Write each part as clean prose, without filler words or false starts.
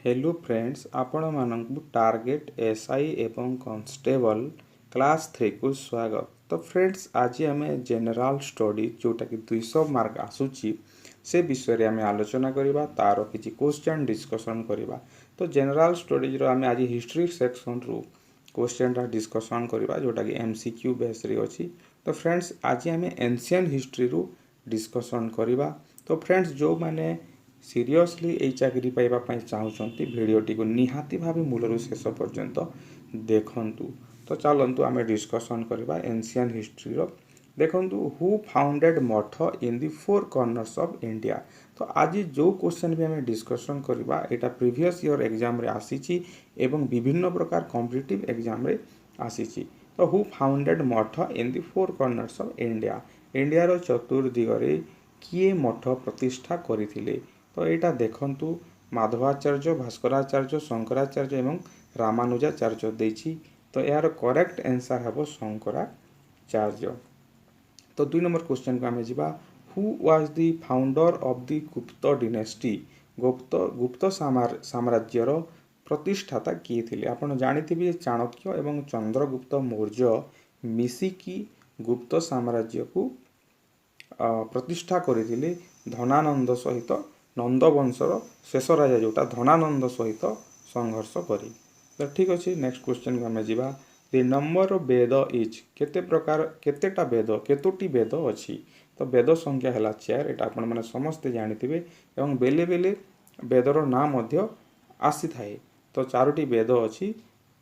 Hello friends आपण मानक target SI एवं कांस्टेबल क्लास 3 को स्वागत। तो फ्रेंड्स आज आम जनरल स्टडी जोटा कि 200 मार्क आसूची से विषय रे आम आलोचना करबा तार किछि क्वेश्चन डिस्कशन करबा। तो जनरल स्टडीज रो आम आज हिस्ट्री सेक्शन रु क्वेश्चन रा डिस्कशन करबा जोटा कि एमसीक्यू बेस रे अछि। तो फ्रेंड्स आज आम एंशिएंट हिस्ट्री रु डिस्कशन करबा। तो फ्रेंड्स जो माने सीरियसली यही चाकरी पाइबा चाहूँगी भिडटी को निहाती भाव मूलर शेष पर्यंत देखु। तो चलतु आम डिस्कसन करवा एंशिएंट हिस्ट्री देखु हु फाउंडेड मठ इन दी 4 कॉर्नर्स ऑफ इंडिया। तो आज जो क्वेश्चन भी आम डिस्कसन करवा यहाँ प्रीवियस ईयर एग्जाम रे आसीची एवं विभिन्न प्रकार कॉम्पिटिटिव एग्जाम रे आसीची। तो हु फाउंडेड मठ इन दी 4 कॉर्नर्स ऑफ इंडिया, इंडिया रो चतुर्दिगरे किए मठ प्रतिष्ठा करथिले। तो यहाँ देखु माधवाचार्य, भास्कराचार्य, शंकराचार्य एवं रामानुजाचार्य देछि। तो यार करेक्ट आंसर हम शंकराचार्य। तो 2 नंबर क्वेश्चन को आम जा who was the founder of the गुप्त डिनेस्टी। गुप्त साम्राज्यर प्रतिष्ठाता किए थे। आपड़ जानी चाणक्य एवं चंद्रगुप्त मौर्य मिसिकी गुप्त साम्राज्य को प्रतिष्ठा करथिले धनानंद सहित नंदवंशर शेष राजा जोटा धनानंद सहित संघर्ष करी। तो ठीक अच्छे नेक्स्ट क्वेश्चन को आम जा the number of Veda is केते प्रकार केतेटा वेद केतोटी वेद अच्छी। तो वेद संख्या है 4 एटा आपण माने समस्ते जानिथिबे एवं बेले बेले वेदर नाम मध्य आसी थाए। तो 4टी वेद अच्छी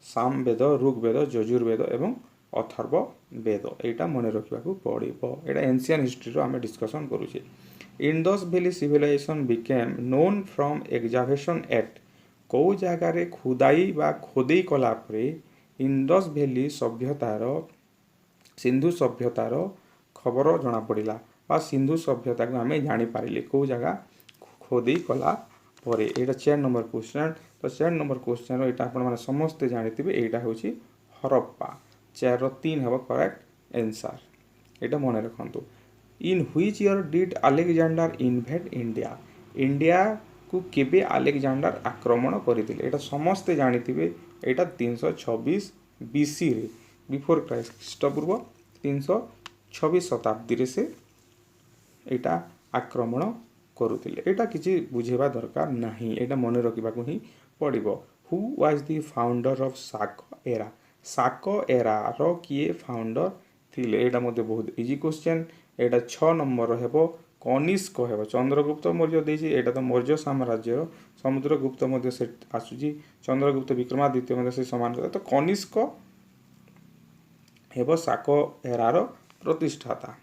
साम वेद, ऋग्वेद, यजुर्वेद एवं अथर्व वेद। यहाँ मन रखा पड़ो। यहाँ एंशिएंट हिस्ट्री रो आम डिस्कसन करुचे। Indus valley civilisation became known from excavation at कौ जगार खुदाई बा खोदेई कला परे इंडस वैली सभ्यतार सिंधु सभ्यतार खबर जना पड़ा बा सिंधु सभ्यता को आम जापारे कौ जगह खोदेई कला परे। यहाँ 4 नंबर क्वेश्चन। तो 4 नंबर क्वेश्चन यहाँ आप समस्ते जानी यहाँ हूँ हरप्पा। 4 3 हम करेक्ट आंसर। यहाँ मन रखु in which year did Alexander invade India. India को केबे अलेक्जेंडर आक्रमण करते। यहाँ समस्ते जानी यहाँ 326 BC रे बिफोर क्राइस्ट ख्रीष्टपूर्व 326 शताब्दी रे से यहाँ आक्रमण करुले। यहाँ किसी बुझेबा दरकार नहीं, यहाँ मन रखा ही पड़ो। Who was the founder of शाक एरा। शाक एरा रो किए फाउंडर थिले। यहाँ मते बहुत इजी क्वेश्चन। यहाँ 6 नंबर हेबो कनिष्क हेबो। चंद्रगुप्त मौर्य देछि, एटा तो मौर्य साम्राज्य। समुद्रगुप्त मध्य से आसुची, चंद्रगुप्त विक्रमादित्य मध्य से समान करता। तो कनिष्क हेबो शाक एरार प्रतिष्ठाता।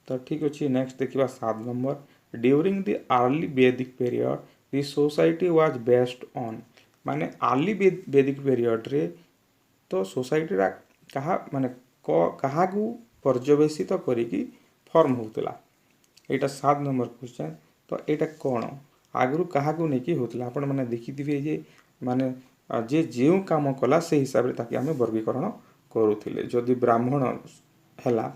तो ठीक अच्छे नेक्स्ट देखा 7 नंबर ड्यूरिंग द अर्ली वैदिक period the society was based on. माने अर्ली वैदिक पीरियड रे तो सोसाइटी कहा माने कहा को पर्यवेसित करिकी फॉर्म होतला। यहाँ 7 नंबर क्वेश्चन। तो यहाँ कौन आगु क्या नहीं होता आपण मैंने देखिथे जे माने जे जो काम कला से हिसाब से आम वर्गीकरण करुले। जदि ब्राह्मण है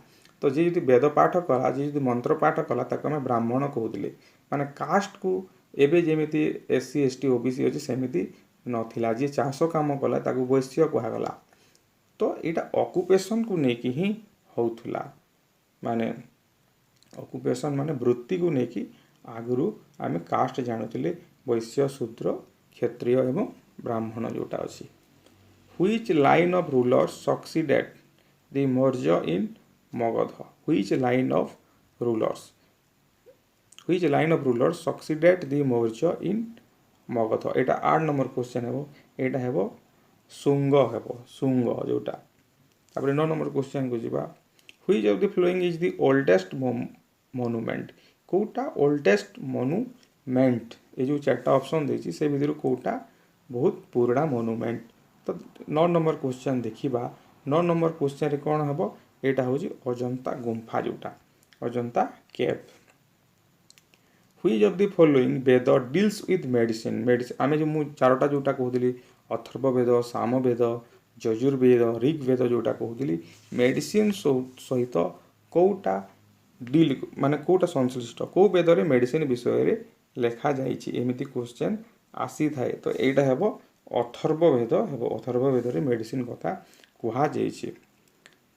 तो जे जो वेद पाठ कला, जे जो मंत्र पाठ कला ताको आम ब्राह्मण कहते। माने कास्ट को एबे जेमिति SC ST OBC अच्छे सेमिति नथिला। जे चाष काम कला ताको वैश्य कहगला। तो यहाँ ऑक्युपेशन को लेकिन ही होउथला। माने ऑक्युपेशन माने वृत्ति को लेकिन आगु आम कास्ट जानूले वैश्य, शूद्र, क्षत्रिय एवं ब्राह्मण जोटा अच्छी। Which line of rulers succeeded the Maurya in Magadha. Which line of rulers succeeded the Maurya in Magadha. यहाँ 8 नंबर क्वेश्चन हेबो। यहाँ हेबो शुंग हेबो, शुंग जोटा। तापर 9 नंबर क्वेश्चन को जीवा which of the following is the oldest monument. कोटा ओल्डेस्ट मोनुमेंट। ये जो 4टा ऑप्शन देछि से भितर कोटा बहुत पुराना मोनुमेंट। तो 9 नंबर क्वेश्चन देखिबा। 9 नंबर क्वेश्चन रे कोन हबो एटा होछि अजंता गुंफा जोटा Ajanta cave. Which of the following Veda deals with medicine. आमे जो मु 4टा जोटा कहउली अथर्ववेद, सामवेद, यजुर्वेद, ऋग्वेद जोटा कहउली मेडिसिन सहित कोटा डील माने कोटा संश्लिष्ट को वेद रे मेडिसिन विषय रे लेखा जाइछि एमिति क्वेश्चन आसी थाए तो एटा हेबो अथर्ववेद हेबो अथर्ववेद रे मेडिसिन कथा कुहा जाइछि।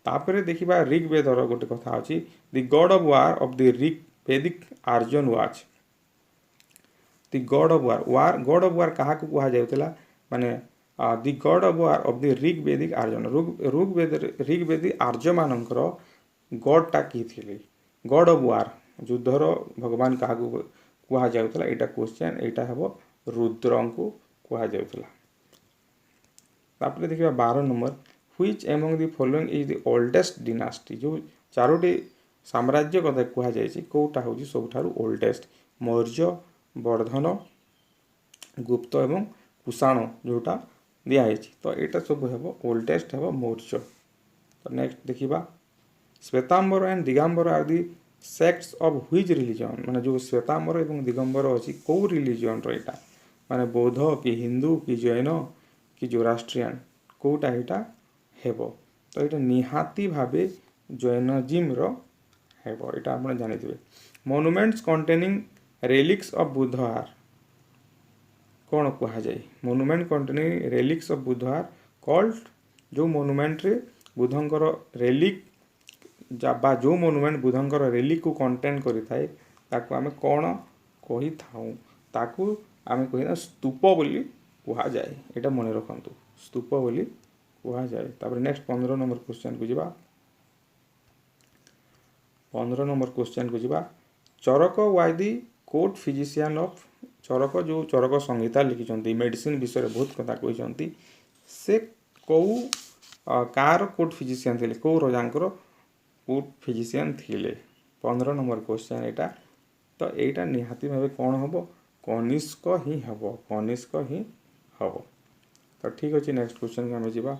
तापरे देखिबा ऋग्वेदर गोटे कथा अछि the god of war of the Rig Vedic अर्जुन was the god of war god of war कहा को कुहा जाउतला माने the god of war of the Rigvedic अर्जुन ऋग्वेदिक आर्य मानकर गॉड टा की थिले गॉड ऑफ वार युद्धर भगवान कहा को कुहा जाउतला एटा क्वेश्चन एटा हेबो रुद्र को कुहा जाउतला। तापरे देखिबा 12 number which among the following is the oldest dynasty जो चारोटी साम्राज्य कथा कुहा जायछि कोटा होछि सबठारु ओल्डेस्ट मौर्य वर्धन गुप्त एवं कुषाण जोटा दिया है तो यहाँ सब हेबो ओल्डेस्ट हेबो मौर्य। तो नेक्स्ट देखिबा Shwetambar and Digambar are the sects of which religion माने जो श्वेतांबर एवं दिगंबर अछि को रिलीजन रो एटा माने बौद्ध कि हिंदू कि जैन कि जोराष्ट्रियन कोटा एटा हेबो तो एटा निहाती भाबे जैनिज्म रो हेबो एटा आपण जानिथिबे। Monuments containing relics of Buddha are कौन कहा जाए monument containing relics of Buddha are called जो मोनुमेंट रे बुद्धंकर रेलिक बा जो मोनुमेंट बुद्धंकर रेलिक को कंटेन करि थाए ताको आमे कौन कहि थाउ ताको आमे कहिना स्तूप बोली कहा जाए एटा मन रखंतु स्तूप बोली कहा जाए। तापर नेक्स्ट 15 नंबर क्वेश्चन को जिबा 15 नंबर क्वेश्चन को जिबा चरक वाइदी कोर्ट फिजिशियन ऑफ चरक जो चरक संहिता लिखिछंती मेडिसिन विषय रे बहुत कथा कहिछंती से को कार कोर्ट फिजिशियन थिले को राजांकर कोर्ट फिजिशियन थिले 15 नंबर क्वेश्चन एटा तो एटा निहाती भाबे कोन हबो कनिष्क ही हबो कनिष्क ही हबो। तो ठीक अछि नेक्स्ट क्वेश्चन के हम जिबा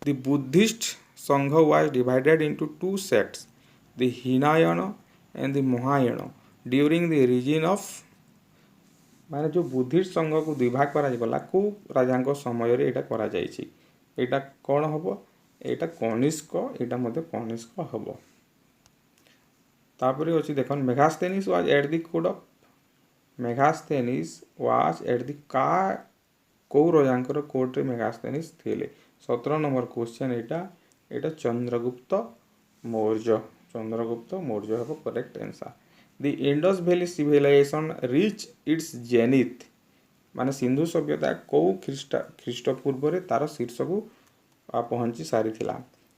the Buddhist Sangha was divided into two sects the Hinayana and the Mahayana during the reign of माने जो बुद्धिस्ट संघ को विभाग करा गला को राजा को समय रे एटा करा जायछि एटा कोन हबो एटा कनिष्क एटा मते कनिष्क हबो। तापरे अछि देखन Megasthenes was at the court of Megasthenes was at the का को राजांकर कोर्ट रे मेगास्थेनिस थिले 17 नंबर क्वेश्चन एटा चंद्रगुप्त मौर्य हबो correct answer. The Indus valley civilisation reach its zenith माने सिंधु सभ्यता को ख्रीष्ट पूर्व रे तार शीर्ष को पहुंची सारी थिला।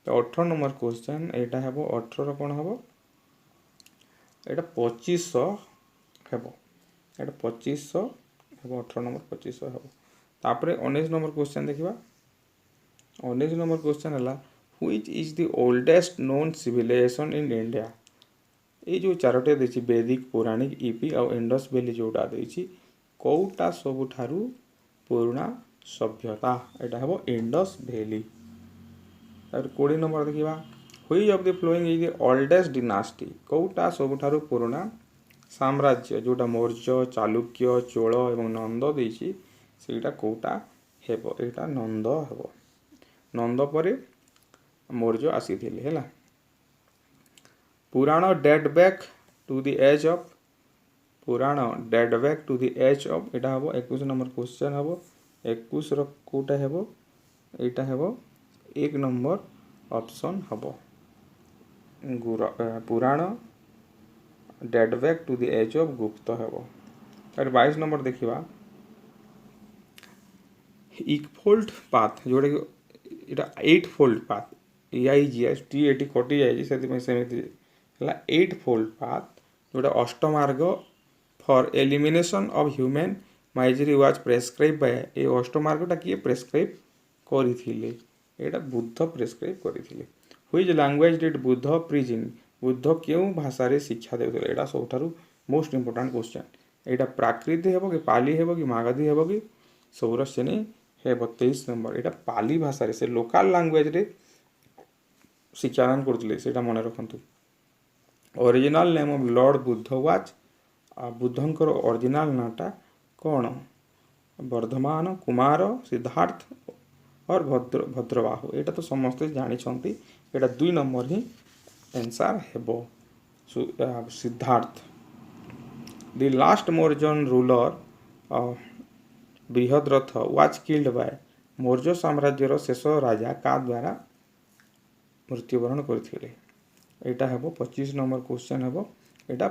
तो 18 नंबर क्वेश्चन एटा हेबो 18 कोन हेबो एटा 2500 हेबो एटा 2500 हेबो 18 नंबर 2500 हेबो। तापरे 19 नंबर क्वेश्चन देखिबा 19 नंबर क्वेश्चन हला which is the oldest known civilisation in India ये जो चारोटे देछि वैदिक पौराणिक ईपी और इंडस वैली जोटा देछि कोटा सबुठारु पुराना सभ्यता एटा हेबो इंडस वैली। और 20 नंबर देखिबा which of the following is the oldest dynasty कोटा सबुठारु पुराना साम्राज्य जोटा मौर्य चालुक्य चोल एवं नंद देछि सेटा कोटा हेबो एटा नंद हेबो नंद परे मौर्य आसीथिले हैला। Purana date back to the age of एटा हबो 21 नंबर क्वेश्चन हबो 21 रो कोटा हेबो एटा हेबो 1 नंबर ऑप्शन हबो Purana date back to the age of Gupta हेबो। और 22 नंबर देखिबा इक्फोल्ड पाथ जोड़े इटा 8 फोल्ड पाथ EIGS T80 कटि जाय से सेमिति हला 8 फोल्ड पाथ जोटा अष्टमार्ग for elimination of human misery was prescribe by a अष्टमार्गटा किए प्रेस्क्राइब करिथिले एटा बुद्ध प्रेस्क्राइब करिथिले। Which language did Buddha preaching Buddha केउ भाषा रे शिक्षा देउथिले एटा सबठारु मोस्ट इंपोर्टेंट क्वेश्चन एटा प्राकृत हेबो कि पाली हेबो कि मागधी हेबो कि सौरसेनी हेबो 23 नंबर एटा पाली भाषा रे से लोकल लैंग्वेज रे शिक्षादान करथिले सेटा मन रखंतु। Original name of lord Buddha was बुद्धंकर ओरिजिनल नाटा कौन वर्धमान कुमार सिद्धार्थ और भद्रबाहु एटा तो समस्त जानी छंती एटा 2 नंबर ही आंसर हेबो Siddharth. The last Mauryan ruler बृहद रथ वाज किल्ड बाय मौर्य साम्राज्यर शेष राजा का द्वारा मृत्युवरण करथिले एटा हेबो 25 नंबर क्वेश्चन हेबो एटा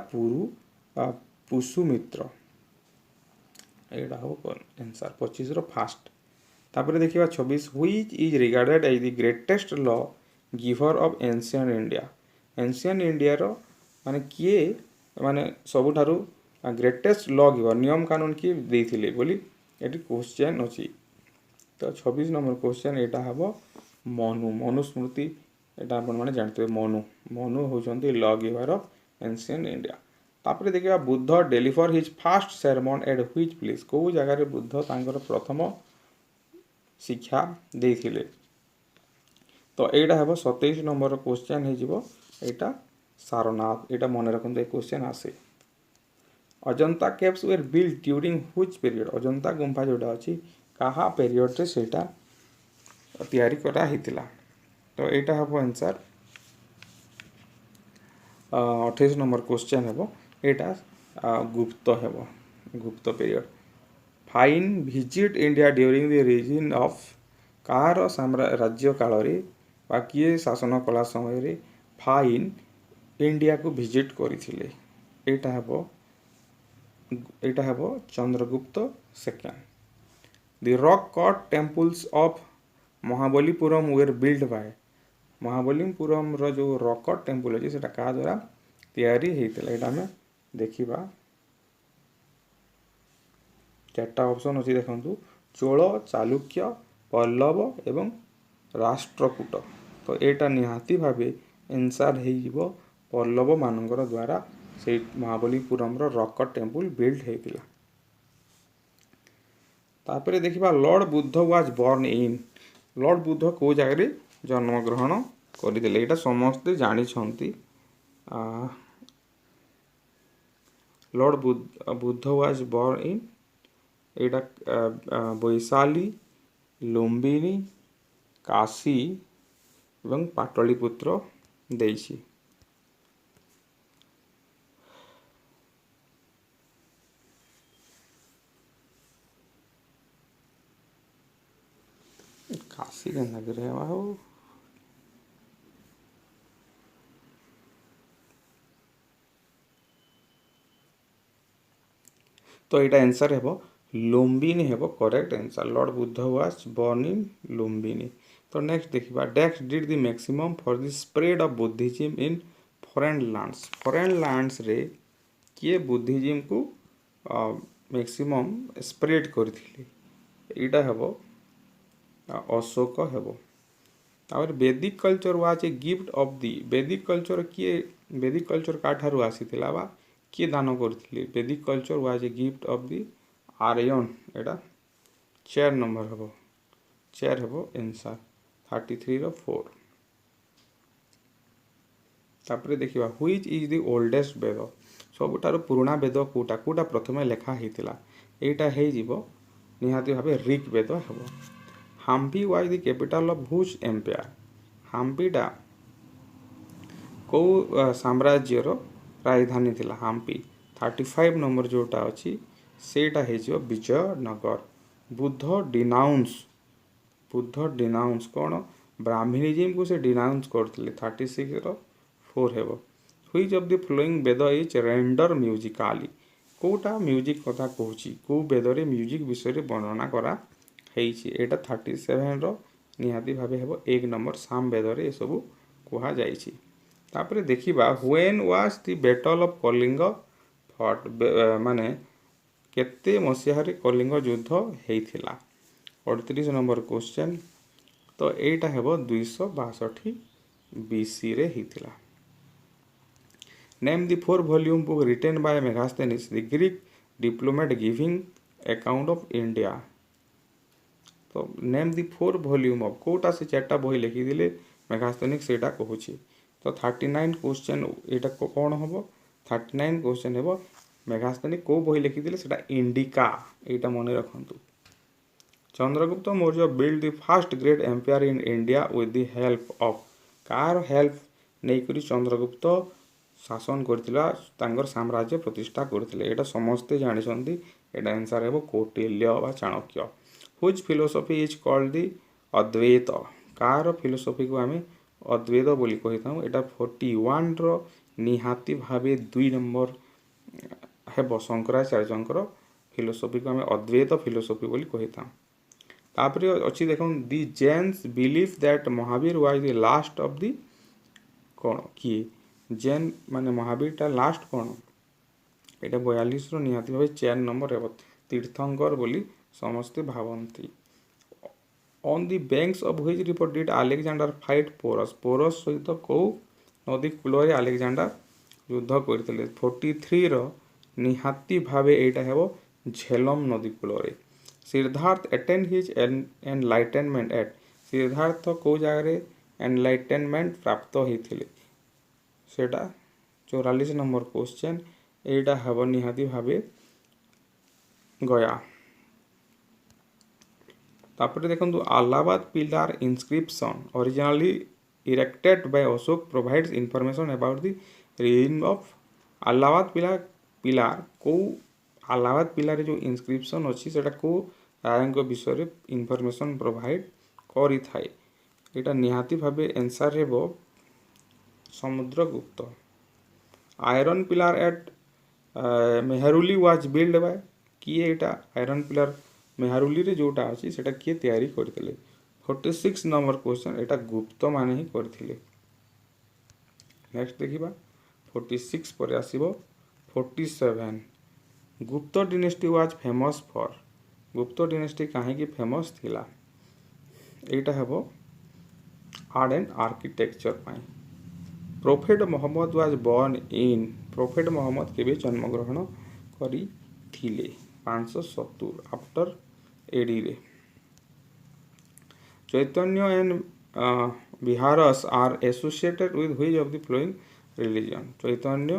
पुष्यमित्र एटा हेबो आंसर 25 रो फास्ट तापर देखिबा 26 which is regarded as the greatest law giver of ancient India रो माने किए माने सबुठारु ग्रेटेस्ट लॉ गिवर नियम कानून किए देथिले बोली एटी क्वेश्चन अछि तो 26 नंबर क्वेश्चन एटा हबो मनुस्मृति एटा अपन माने जानते मनु होचंती law giver of ancient India तापर देखिबा Buddha deliver his first sermon at which place को जगह रे बुद्ध तांकर प्रथम शिक्षा देथिले तो एटा हबो 27 नंबर क्वेश्चन हे जिवो एटा सारनाथ एटा मन रखन क्वेश्चन आसे Ajanta caves were built during which period Ajanta गुंफा जोटा अछि कहा पीरियड रे सेटा तैयारी करा हितिला तो एटा हबो आंसर 28 नंबर क्वेश्चन हेबो एटा Gupta period Fahien visit India during the reign of कार राज्य काल रे बाकी शासन कला समय रे फाइन इंडिया को विजिट करिथिले एटा हबो Chandragupta second the rock cut temples of Mahabalipuram were build by Mahabalipuram रो जो रॉक कट टेम्पल अछि सेटा का द्वारा तैयारी हेतिला एटा में देखिबा चारटा ऑप्शन अछि देखंतु चोल चालुक्य पल्लव एवं राष्ट्रकूट तो एटा निहाती भाबे आंसर हेइबो पल्लव मानकर द्वारा से महाबलीपुरम रो रॉक कट टेम्पल बिल्ड हेतिला तापरे देखिबा lord Buddha was born in lord Buddha को जगह रे जन्म ग्रहण करिदेले एटा समस्त जानि छंती lord Buddha was born in एटा वैशाली लुम्बिनी काशी एवं पाटलिपुत्र देइछि काशी के नगर है वो तो एटा आंसर हेबो लुम्बिनी हेबो correct answer lord Buddha was born in Lumbini तो नेक्स्ट देखिबा डेक्स did the maximum for the spread of Buddhism in foreign lands रे किए बुद्धिज्म को मैक्सिमम स्प्रेड करथिले एटा हेबो अशोक हेबो और वैदिक culture was a gift of दी वैदिक कल्चर का ठारू आसीथिला बा किए दान करथिले Vedic culture was a gift of the Aryan एटा 4 नंबर हेबो आंसर 33 रो 4 तापरे देखिबा व्हिच इज द ओल्डेस्ट वेद सबुठारो पुराना वेद कोटा प्रथमे लेखा हेतिला एटा हे जिवो निहाती भाबे ऋग वेद हेबो Hampi was the capital of which empire हम्पीटा को साम्राज्य रो राजधानी थिला हम्पी 35 नंबर जोटा अछि सेटा हे जो विजयनगर बुद्ध डिनाउंस कोन ब्राह्मणिज्म को से डिनाउंस करथिले 36 रो 4 हेबो which of the following Veda is render musically कोटा म्यूजिक कथा कहूची को वेद रे म्यूजिक विषय रे वर्णना करा हेइची एटा 37 रो निहाती भाबे हेबो 1 नंबर साम वेद रे सब कहा जाईची तापरे देखिबा when was the battle of Kalinga fought माने केते मसिया रे कलिंग युद्ध हेइथिला 38 नंबर क्वेश्चन तो एटा हेबो 262 बीसी रे हेइथिला name the 4 volume book written by Megasthenes the Greek diplomat giving account of India तो नेम द 4 वॉल्यूम ऑफ कोटा से चारटा बही लिखि दिले मेगास्थेनिक सेटा कहूची तो 39 क्वेश्चन एटा कोन हबो 39 क्वेश्चन हेबो मेगास्थेनिक को बही लिखि दिले सेटा इंडिका एटा मने रखंतु Chandragupta Maurya build the first great empire in India with the help of कार हेल्प नै करी चंद्रगुप्त शासन करथिला तांगर साम्राज्य प्रतिष्ठा करथिले एटा समस्त जानि छंती एटा आंसर हेबो कौटिल्य बा Chanakya. Whose philosophy is called the Advaita, कार फिलोसफी को आम अद्वैत बोली कही था। एटा 41 रो निहाती भावे 2 नंबर हेब शंकराचार्य फिलोसफी को आम अद्वैत फिलोसफी बोली कही था। तापर अच्छी देख the Jains believe that Mahavira was the last of the कौन किए जैन माने महावीर टा लास्ट कौन एटा 42 रो निहाती भावे 4 नंबर हेब तीर्थंकर बोली समस्ते भावती। On the banks of which river did Alexander fight Porus, Porus सहित कौ नदी कूल अलेक्जेंडर युद्ध करते। 43 रो निहाती भावे एटा हेबो झेलम नदी कूल। Siddhartha attend his enlightenment at, Siddhartha कौ जगह एनलाइटेनमेंट प्राप्त होते सेटा 44 नंबर क्वेश्चन एटा हेबो निहाती भावे गया। तापर देखो Allahabad pillar inscription originally erected by Ashoka provides information about the reign of Allahabad pillar को अलाहाबाद पिलार जो इनस्क्रिप्शन अच्छी से को राजा विषय इंफॉर्मेशन प्रोवाइड करी थाए। एटा निहाती भावे आंसर हेबो Samudragupta. Iron pillar at Mehrauli was build by किए एटा आयरन पिलार मेहरुली रे जोटा अच्छी सेटा किए तैयारी करथिले। 46 नंबर क्वेश्चन एटा गुप्त माने ही करथिले। नेक्स्ट देखिबा 46 पर आसीबो 47 Gupta dynasty was famous for, Gupta dynasty काहे की फेमस थिला एटा हेबो आर्ट एंड आर्किटेक्चर पाई। Prophet Mohammad was born in, prophet Mohammad केबे जन्म ग्रहण करी थिले 570 आफ्टर एडी रे। Chaitanya and viharas are associated with which of the following religion, Chaitanya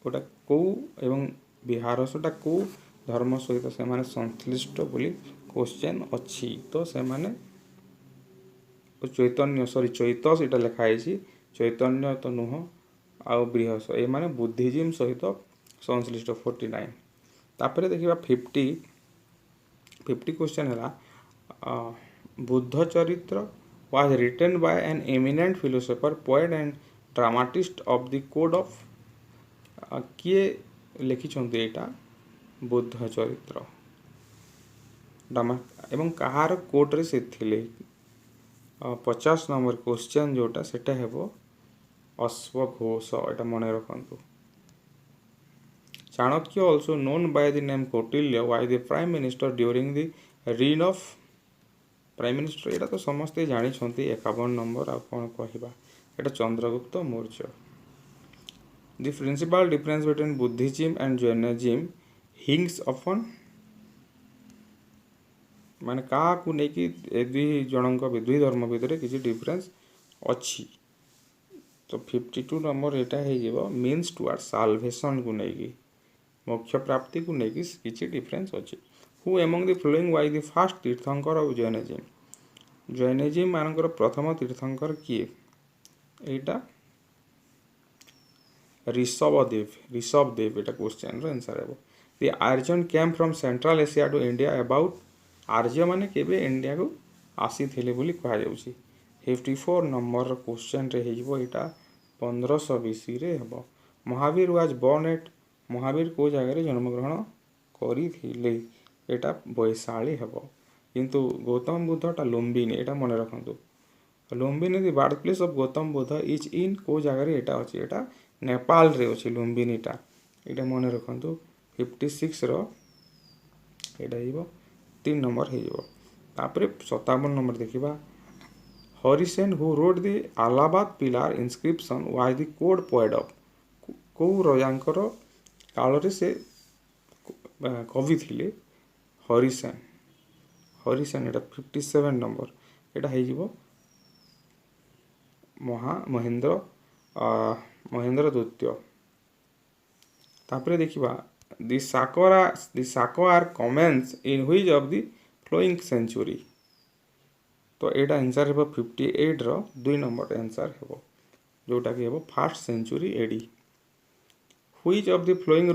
गोटा को एवं विहारसटा को धर्म सहित से माने संश्लिष्ट बोली क्वेश्चन अच्छी तो से माने चैतन्य सॉरी चैतस एटा लिखा है चैतन्य तो नुह आउ बृहस ए माने बुद्धिज्म सहित संश्लिष्ट 49। तापर देखिबा 50 क्वेश्चन है Buddhacharita was written by an eminent philosopher poet and dramatist of the court of किए लिखिछन्ते एटा बुद्ध चरित्र ड्रामा एवं कहार कोड रे से थिले 50 नंबर क्वेश्चन जोटा सेटा हेबो अश्वघोष एटा मन रखंतु। Chanakya also known by the name Kautilya was the prime minister during the reign of, prime minister एटा तो समस्ते जानी छंती 51 नंबर आ कोन कहिबा एटा Chandragupta Maurya. The principal difference between Buddhism and Jainism hinges upon माने का को नेकी दुई जनक दुई धर्म भितर किसी डिफरेंस अच्छी तो 52 नंबर एटा हे जेबो मीन्स टुवर्ड साल्वेशन को नेकी मोक्ष प्राप्ति को नेकी किसी डिफरेंस अच्छी। Who among the following was the first Tirthankara of Jainism, Jainism मानकर प्रथम तीर्थंकर किए एटा ऋषभदेव एटा क्वेश्चन रो आंसर हेबो। The Aryan came from Central Asia to India about, Arya माने केबे इंडिया को आसी थिले बोली कहा जाउची। 54 नंबर क्वेश्चन रे हेजिबो एटा 1500 बीसी रे हेबो। Mahavir was born at, Mahavir को जगह रे जन्म ग्रहण करी थिले एटा वैशाली हेबो किंतु गौतम बुद्धटा लुम्बिनी एटा मन रखंतु। Lumbini the birth place of Gautam Buddha is in को जगह रे एटा अछि एटा नेपाल रे अछि लुम्बिनीटा एटा मन रखंतु। 56 रो एटा हिबो 3 नंबर हे जिवो। तापरे 57 नंबर देखिबा Harisena who wrote the Allahabad pillar inscription was the court poet of, को राजांकर काल रे से कवि थिले हरिसेन, हरिसेन एटा 57 नंबर एटा हे जिवो महेंद्र द्वितीय। तापरे देखिबा the Saka era commences in which of the following century तो एटा आंसर हेबो 58 रो 2 नंबर आंसर हेबो जोटा कि हेबो first century AD. Which of the following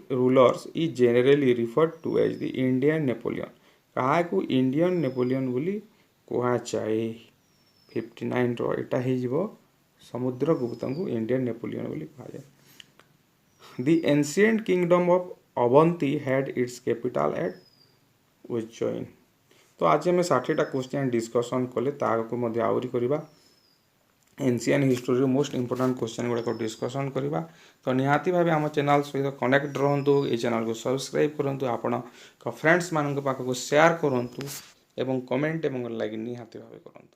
rulers is generally referred to as the Indian Napoleon? କାହାକୁ ଇଣ୍ଡିଆନ୍ ନେପୋଲିଅନ୍ ବୋଲି କୁହାଯାଏ? 59 ଏଟା ହେଇଯିବ ସମୁଦ୍ରଗୁପ୍ତଙ୍କୁ ଇଣ୍ଡିଆନ୍ ନେପୋଲିଅନ୍ ବୋଲି କୁହାଯାଏ। The ancient kingdom of Avanti had its capital at Ujjain। तो आज आम 60टा क्वेश्चन डिस्कसन कले ताकू आहरी करवा ancient history most important question गुड़ाक डिस्कसन करवा। तो निहाती भाव आम चैनल सहित कनेक्ट रहतु, ये चैनल को सब्सक्राइब करूँ, आपण फ्रेंड्स मान पाखक शेयर करूँ एवं कमेंट एवं लाइक निहाती भाव करूँ।